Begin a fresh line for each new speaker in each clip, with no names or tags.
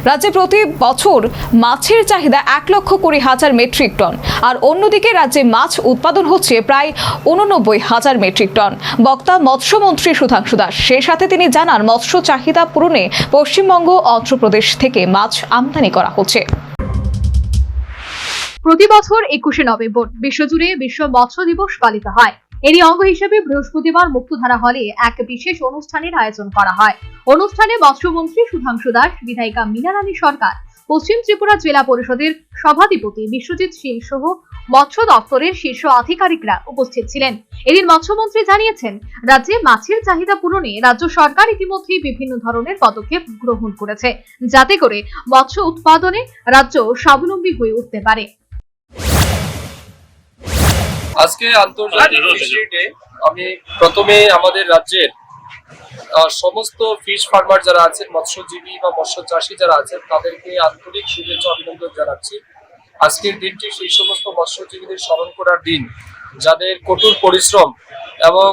রাজ্যে প্রতি বছর মাছের চাহিদা 1,20,000 মেট্রিক টন, আর অন্যদিকে রাজ্যে মাছ উৎপাদন হচ্ছে প্রায় 89,000 মেট্রিক টন। বক্তা মৎস্যমন্ত্রী সুধাংশু দাস। সেই সাথে তিনি জানান, মৎস্য চাহিদা পূরণে পশ্চিমবঙ্গ, অন্ধ্রপ্রদেশ থেকে মাছ আমদানি করা হচ্ছে।
প্রতি বছর 21শে নভেম্বর বিশ্বজুড়ে বিশ্ব মৎস্য দিবস পালিত হয়। এরই অঙ্গ হিসেবে বৃহস্পতিবার মুক্তধারা হলে এক বিশেষ অনুষ্ঠানের আয়োজন করা হয়। অনুষ্ঠানে মৎস্যমন্ত্রী সুধাংশু দাস, বিধায়িকা মীনা রানী সরকার, পশ্চিম ত্রিপুরা জেলা পরিষদের সভাধিপতি বিশ্বজিৎ শীল সহ মৎস্য দপ্তরের শীর্ষ আধিকারিকরা উপস্থিত ছিলেন। এদিন মৎস্যমন্ত্রী জানিয়েছেন, রাজ্যে মাছের চাহিদা পূরণে রাজ্য সরকার ইতিমধ্যেই বিভিন্ন ধরনের পদক্ষেপ গ্রহণ করেছে, যাতে করে মৎস্য উৎপাদনে রাজ্য স্বাবলম্বী হয়ে উঠতে পারে।
আজকে আন্তর্জাতিক ফিশারি ডে। আমি প্রথমে আমাদের রাজ্যের সমস্ত ফিশ ফার্মার যারা আছেন, মৎস্যজীবী বা মৎস্য চাষী যারা আছেন, তাদেরকে আন্তরিক শুভেচ্ছা অভিনন্দন জানাচ্ছি। আজকের দিনটি সেই সমস্ত মৎস্যজীবীদের স্মরণ করার দিন, যাদের কঠোর পরিশ্রম এবং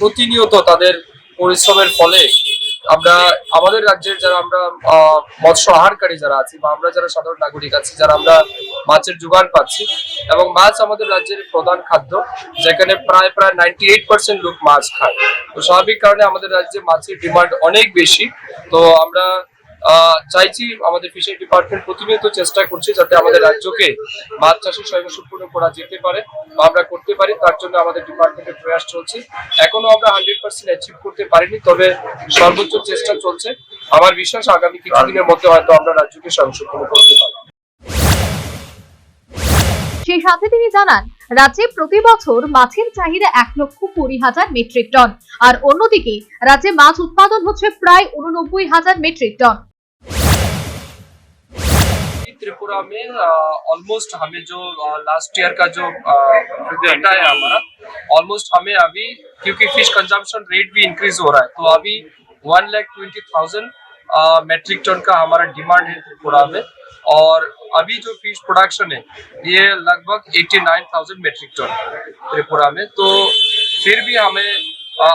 প্রতিনিয়ত তাদের পরিশ্রমের ফলে আমরা আমাদের রাজ্যের যারা আমরা মৎস্য আহারকারী যারা আছি বা আমরা যারা সাধারণ নাগরিক আছি, যারা আমরা মাছের যোগান পাচ্ছি, এবং মাছ আমাদের রাজ্যের প্রধান খাদ্য, যেখানে প্রায় 98% লোক মাছ খায়। তো স্বাভাবিক কারণে আমাদের রাজ্যে মাছের ডিমান্ড অনেক বেশি। তো আমরা চাইছি, আমাদের ফিশারি ডিপার্টমেন্ট প্রতিনিয়ত চেষ্টা করছে যাতে আমাদের রাজ্যকে মাছ চাষে স্বয়ংসম্পূর্ণ করা যেতে পারে বা আমরা করতে পারি। তার জন্য আমাদের ডিপার্টমেন্টের প্রয়াস চলছে। এখনো আমরা 100% অ্যাচিভ করতে পারিনি, তবে সর্বোচ্চ চেষ্টা চলছে। আমার বিশ্বাস আগামী কিছুদিনের মধ্যে হয়তো আমরা রাজ্যকে স্বয়ংসম্পূর্ণ করতে পারবো।
সেই সাথে তিনি জানান, রাজ্যে প্রতি বছর মাছের চাহিদা 1,20,000 মেট্রিক টন, আর অন্যদিকে রাজ্যে মাছ উৎপাদন হচ্ছে প্রায় 89,000 মেট্রিক টন।
त्रिपुरा में ऑलमोस्ट हमें जो लास्ट ईयर का जो डेटा है हमारा, ऑलमोस्ट हमें अभी, क्योंकि फिश कंजम्पशन रेट भी इंक्रीज हो रहा है, तो अभी 1,20,000 मेट्रिक टन का हमारा डिमांड है त्रिपुरा में। और अभी जो फिश प्रोडक्शन है ये लगभग 89,000 मेट्रिक टन त्रिपुरा में। तो फिर भी हमें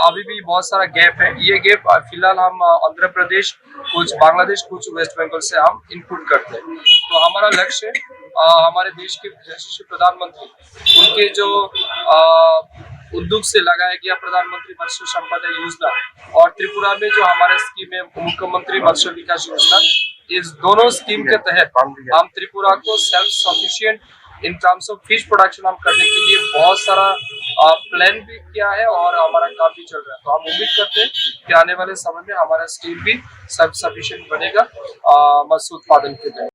अभी भी बहुत सारा गैप है। ये गैप फिलहाल हम आंध्र प्रदेश, कुछ बांग्लादेश, कुछ वेस्ट बंगाल से हम इनपुट करते हैं। तो हमारा लक्ष्य है, हमारे देश के यशस्वी प्रधानमंत्री, उनके जो उद्योग से लगाया गया प्रधानमंत्री मत्स्य संपदा योजना, और त्रिपुरा में जो हमारा स्कीम है मुख्यमंत्री मत्स्य विकास योजना, इस दोनों स्कीम के तहत हम त्रिपुरा को self sufficient in terms of fish production हम करने के लिए बहुत सारा प्लान भी किया है और हमारा काम भी चल रहा है। तो हम उम्मीद करते हैं कि आने वाले समय में हमारा स्टील भी सेल्फ सफिशिएंट बनेगा मत्स्य उत्पादन के तहत।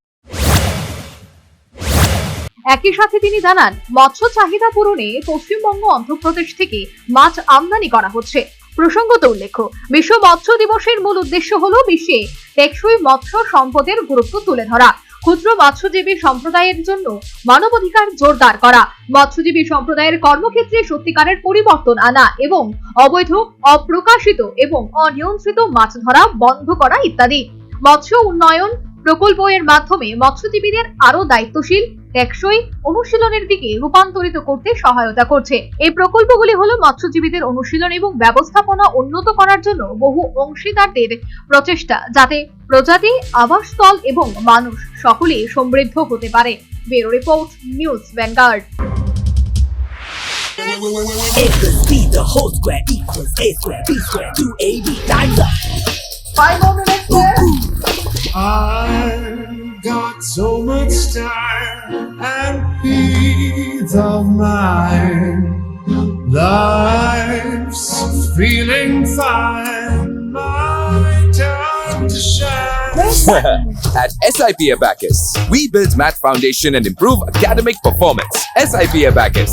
একই সাথে তিনি জানান, মৎস্য চাহিদা পূরণে পশ্চিমবঙ্গ, অন্ধ্রপ্রদেশ থেকে মাছ আমদানি করা হচ্ছে। প্রসঙ্গত উল্লেখ্য, বিশ্ব মৎস্য দিবসের মূল উদ্দেশ্য হলো বিশ্বে টেকসই মৎস্য সম্পদের গুরুত্ব তুলে ধরা, ক্ষুদ্র মৎস্যজীবী সম্প্রদায়ের জন্য মানবাধিকার জোরদার করা, মৎস্যজীবী সম্প্রদায়ের কর্মক্ষেত্রে সত্যিকারের পরিবর্তন আনা এবং অবৈধ, অপ্রকাশিত এবং অনিয়ন্ত্রিত মাছ ধরা বন্ধ করা ইত্যাদি। মৎস্য উন্নয়ন প্রকল্প এর মাধ্যমে মৎস্যজীবীদের আরো দায়িত্বশীল, টেকসই অনুশীলনের দিকে রূপান্তরিত করতে সহায়তা করছে। এই প্রকল্পগুলি হলো মৎস্যজীবীদের অনুশীলন এবং ব্যবস্থাপনা উন্নত করার জন্য বহু অংশীদারদের প্রচেষ্টা, যাতে প্রজাতি, আবাসস্থল এবং মানুষ সকলেই সমৃদ্ধ হতে পারে। Bureau report, news vanguard.
The whole square equals a square, b square, 2ab times up.
5 more minutes left.
I've got so much time and peace of mind. Life's feeling fine. My time to shine.
At SIP Abacus, we build math foundation and improve academic performance. SIP Abacus,